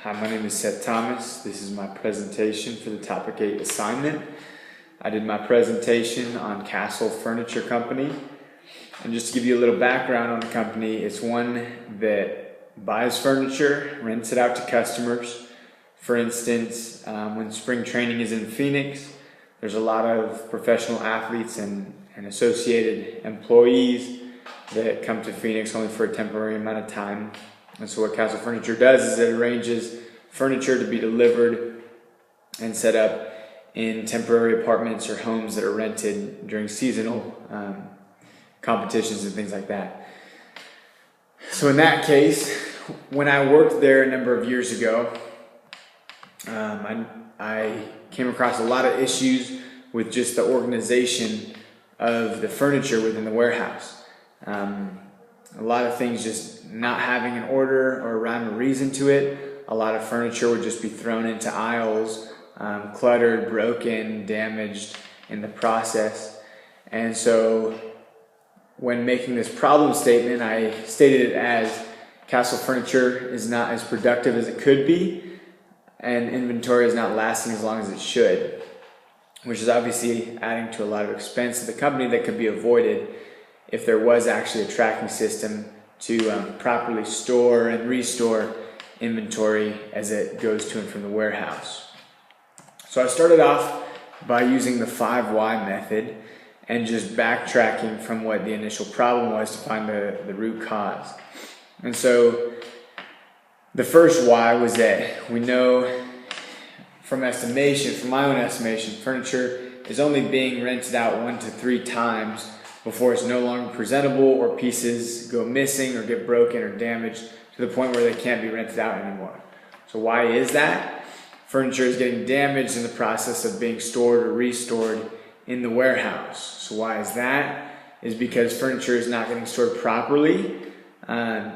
Hi, my name is Seth Thomas. This is my presentation for the Topic 8 assignment. I did my presentation on Castle Furniture Company. And just to give you a little background on the company, it's one that buys furniture, rents it out to customers. For instance, when spring training is in Phoenix, there's a lot of professional athletes and associated employees that come to Phoenix only for a temporary amount of time. And so what Castle Furniture does is it arranges furniture to be delivered and set up in temporary apartments or homes that are rented during seasonal competitions and things like that. So in that case, when I worked there a number of years ago, I came across a lot of issues with just the organization of the furniture within the warehouse. A lot of things just not having an order or a rhyme or reason to it. A lot of furniture would just be thrown into aisles, cluttered, broken, damaged in the process. And so when making this problem statement, I stated it as Castle Furniture is not as productive as it could be, and inventory is not lasting as long as it should, which is obviously adding to a lot of expense to the company that could be avoided if there was actually a tracking system to properly store and restore inventory as it goes to and from the warehouse. So I started off by using the 5 why method and just backtracking from what the initial problem was to find the root cause. And so the first why was that we know from my own estimation, furniture is only being rented out 1 to 3 times before it's no longer presentable or pieces go missing or get broken or damaged to the point where they can't be rented out anymore. So why is that? Furniture is getting damaged in the process of being stored or restored in the warehouse. So why is that? Is because furniture is not getting stored properly,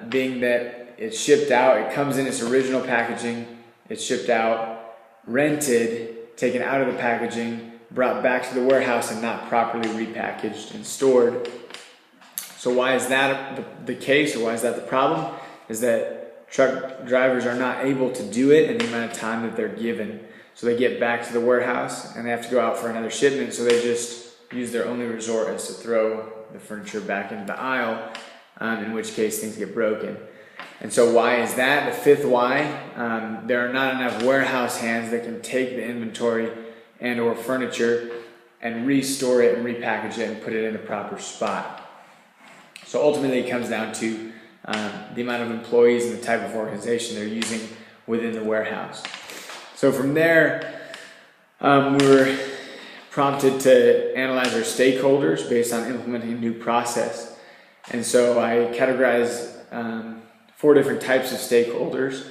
being that it's shipped out, it comes in its original packaging, it's shipped out, rented, taken out of the packaging, brought back to the warehouse and not properly repackaged and stored. So why is that the case, or why is that the problem? Is that truck drivers are not able to do it in the amount of time that they're given. So they get back to the warehouse and they have to go out for another shipment, so they just use their only resort as to throw the furniture back into the aisle, in which case things get broken. And so why is that? The 5th why, there are not enough warehouse hands that can take the inventory and or furniture and restore it and repackage it and put it in the proper spot. So ultimately it comes down to the amount of employees and the type of organization they're using within the warehouse. So from there, we were prompted to analyze our stakeholders based on implementing a new process. And so I categorized 4 different types of stakeholders.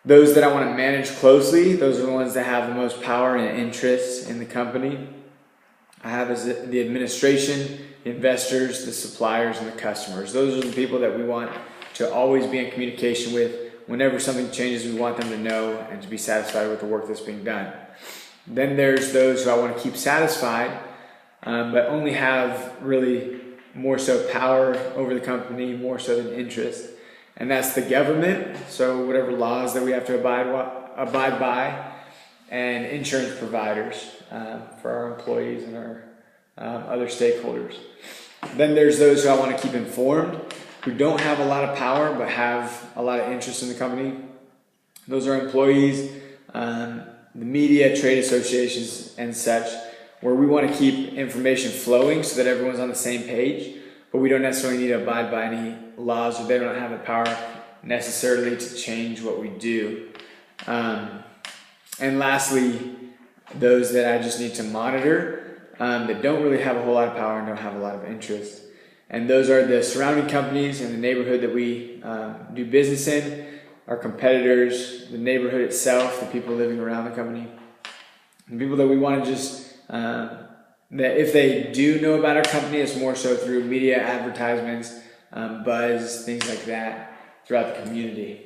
Those that I want to manage closely, those are the ones that have the most power and interest in the company. I have as the administration, the investors, the suppliers, and the customers. Those are the people that we want to always be in communication with. Whenever something changes, we want them to know and to be satisfied with the work that's being done. Then there's those who I want to keep satisfied, but only have really more so power over the company, more so than interest. And that's the government, so whatever laws that we have to abide by, and insurance providers for our employees and our other stakeholders. Then there's those who I want to keep informed, who don't have a lot of power but have a lot of interest in the company. Those are employees, the media, trade associations, and such, where we want to keep information flowing so that everyone's on the same page, but we don't necessarily need to abide by any laws, or they don't have the power necessarily to change what we do. And lastly, those that I just need to monitor, that don't really have a whole lot of power and don't have a lot of interest. And those are the surrounding companies in the neighborhood that we do business in, our competitors, the neighborhood itself, the people living around the company, and people that we want to just that if they do know about our company, it's more so through media advertisements, buzz, things like that throughout the community.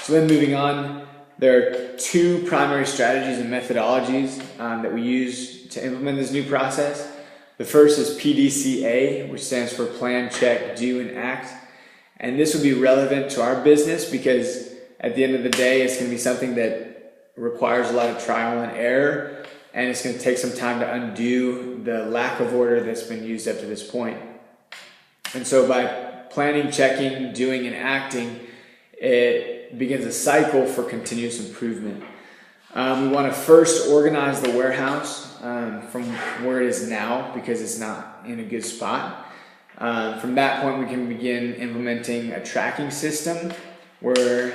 So then moving on, there are 2 primary strategies and methodologies that we use to implement this new process. The first is PDCA, which stands for Plan, Check, Do, and Act. And this would be relevant to our business because at the end of the day, it's going to be something that requires a lot of trial and error, and it's going to take some time to undo the lack of order that's been used up to this point. And so by planning, checking, doing, and acting, it begins a cycle for continuous improvement. We want to first organize the warehouse from where it is now, because it's not in a good spot. From that point, we can begin implementing a tracking system where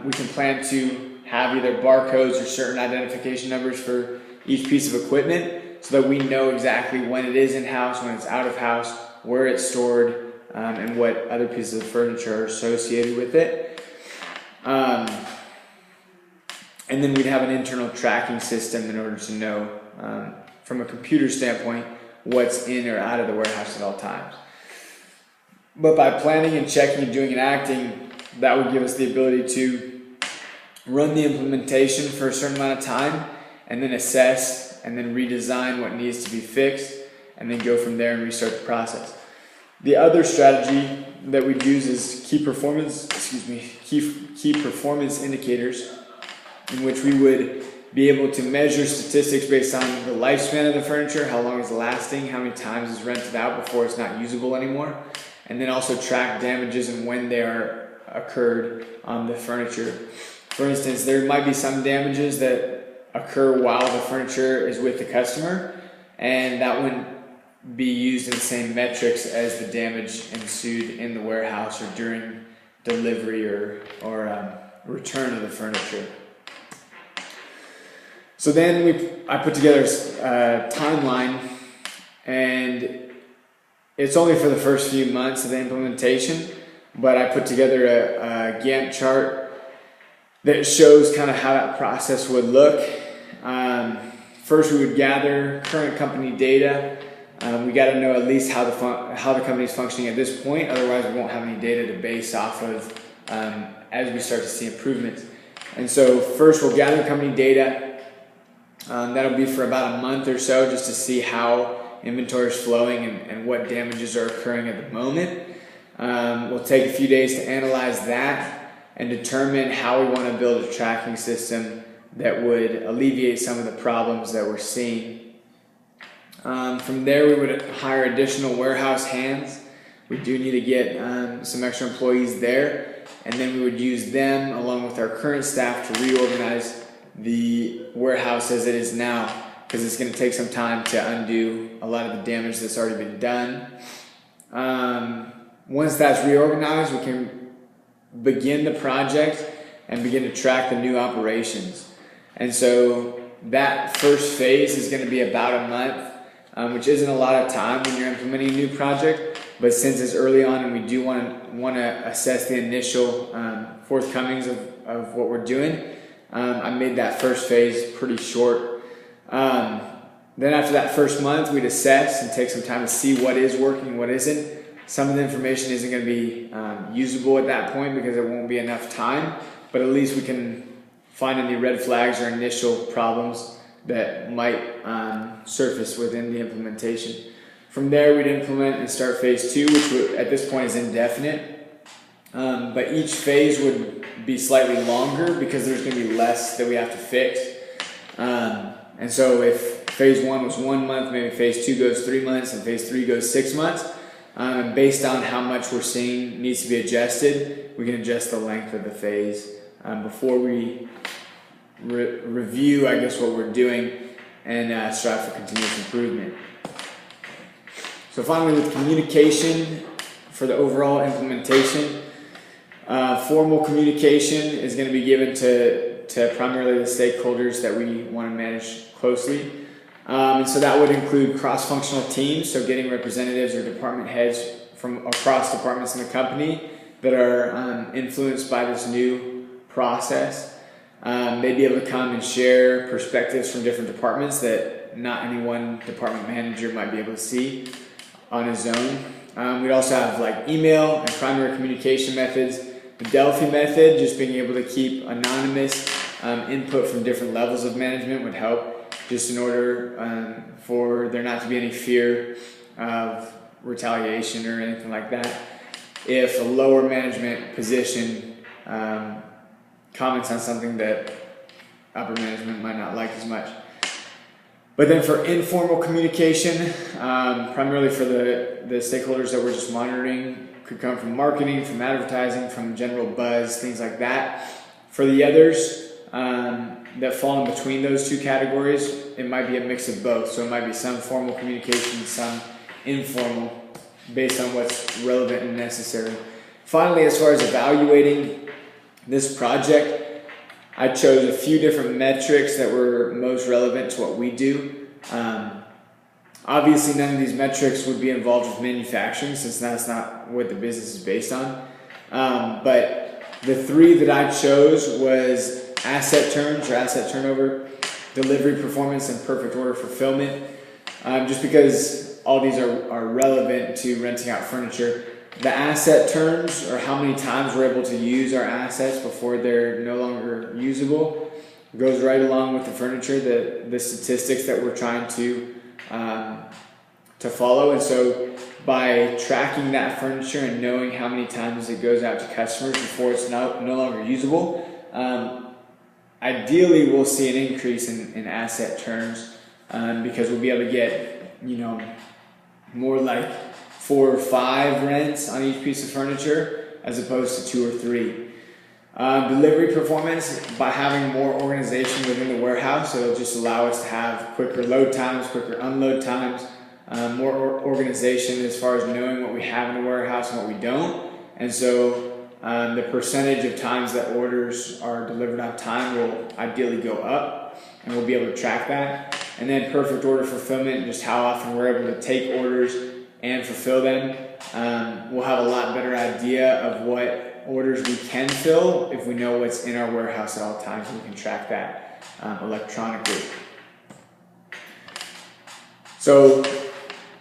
we can plan to have either barcodes or certain identification numbers for each piece of equipment, so that we know exactly when it is in-house, when it's out of house, where it's stored, and what other pieces of furniture are associated with it. And then we'd have an internal tracking system in order to know, from a computer standpoint, what's in or out of the warehouse at all times. But by planning and checking and doing and acting, that would give us the ability to run the implementation for a certain amount of time, and then assess and then redesign what needs to be fixed, and then go from there and restart the process. The other strategy that we'd use is key performance indicators, in which we would be able to measure statistics based on the lifespan of the furniture, how long it's lasting, how many times it's rented out before it's not usable anymore, and then also track damages and when they are occurred on the furniture. For instance, there might be some damages that occur while the furniture is with the customer, and that wouldn't be used in the same metrics as the damage ensued in the warehouse or during delivery or return of the furniture. So then I put together a timeline, and it's only for the first few months of the implementation, but I put together a Gantt chart that shows kind of how that process would look. First, we would gather current company data. We got to know at least how the company is functioning at this point. Otherwise, we won't have any data to base off of as we start to see improvements. And so first, we'll gather company data. That'll be for about a month or so, just to see how inventory is flowing and what damages are occurring at the moment. We'll take a few days to analyze that and determine how we want to build a tracking system that would alleviate some of the problems that we're seeing. From there, we would hire additional warehouse hands. We do need to get some extra employees there, and then we would use them along with our current staff to reorganize the warehouse as it is now, because it's going to take some time to undo a lot of the damage that's already been done. Once that's reorganized, we can begin the project and begin to track the new operations. And so that first phase is going to be about a month, which isn't a lot of time when you're implementing a new project, but since it's early on and we do want to assess the initial forthcomings of what we're doing, I made that first phase pretty short. Then after that first month, we'd assess and take some time to see what is working, what isn't. Some of the information isn't going to be usable at that point because it won't be enough time, but at least we can find any red flags or initial problems that might surface within the implementation. From there, we'd implement and start phase 2, which at this point is indefinite. But each phase would be slightly longer because there's going to be less that we have to fix. And so if phase 1 was 1 month, maybe phase 2 goes 3 months, and phase 3 goes 6 months. Based on how much we're seeing needs to be adjusted, we can adjust the length of the phase before we review, I guess, what we're doing and strive for continuous improvement. So finally, with communication for the overall implementation, formal communication is going to be given to primarily the stakeholders that we want to manage closely. And so that would include cross-functional teams, so getting representatives or department heads from across departments in the company that are influenced by this new process. They'd be able to come and share perspectives from different departments that not any one department manager might be able to see on his own. We'd also have like email and primary communication methods. The Delphi method, just being able to keep anonymous input from different levels of management would help, just in order for there not to be any fear of retaliation or anything like that. If a lower management position comments on something that upper management might not like as much. But then for informal communication, primarily for the stakeholders that we're just monitoring, could come from marketing, from advertising, from general buzz, things like that. For the others that fall in between those two categories, it might be a mix of both. So it might be some formal communication, some informal, based on what's relevant and necessary. Finally, as far as evaluating this project, I chose a few different metrics that were most relevant to what we do. Obviously, none of these metrics would be involved with manufacturing, since that's not what the business is based on. But the three that I chose was asset turns or asset turnover, delivery performance, and perfect order fulfillment. Just because all these are relevant to renting out furniture. The asset turns, or how many times we're able to use our assets before they're no longer usable, goes right along with the furniture, the statistics that we're trying to follow. And so by tracking that furniture and knowing how many times it goes out to customers before it's no longer usable, ideally we'll see an increase in asset turns, because we'll be able to get, more like 4 or 5 rents on each piece of furniture as opposed to 2 or 3. Delivery performance, by having more organization within the warehouse, it'll just allow us to have quicker load times, quicker unload times, more organization as far as knowing what we have in the warehouse and what we don't. And so the percentage of times that orders are delivered on time will ideally go up, and we'll be able to track that. And then perfect order fulfillment, just how often we're able to take orders and fulfill them. We'll have a lot better idea of what orders we can fill if we know what's in our warehouse at all times, and we can track that electronically. So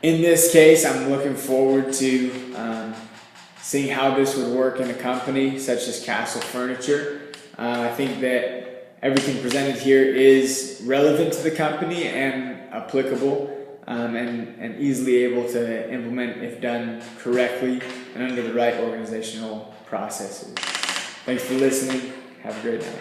in this case, I'm looking forward to seeing how this would work in a company such as Castle Furniture. I think that everything presented here is relevant to the company and applicable, and easily able to implement if done correctly and under the right organizational processes. Thanks for listening. Have a great night.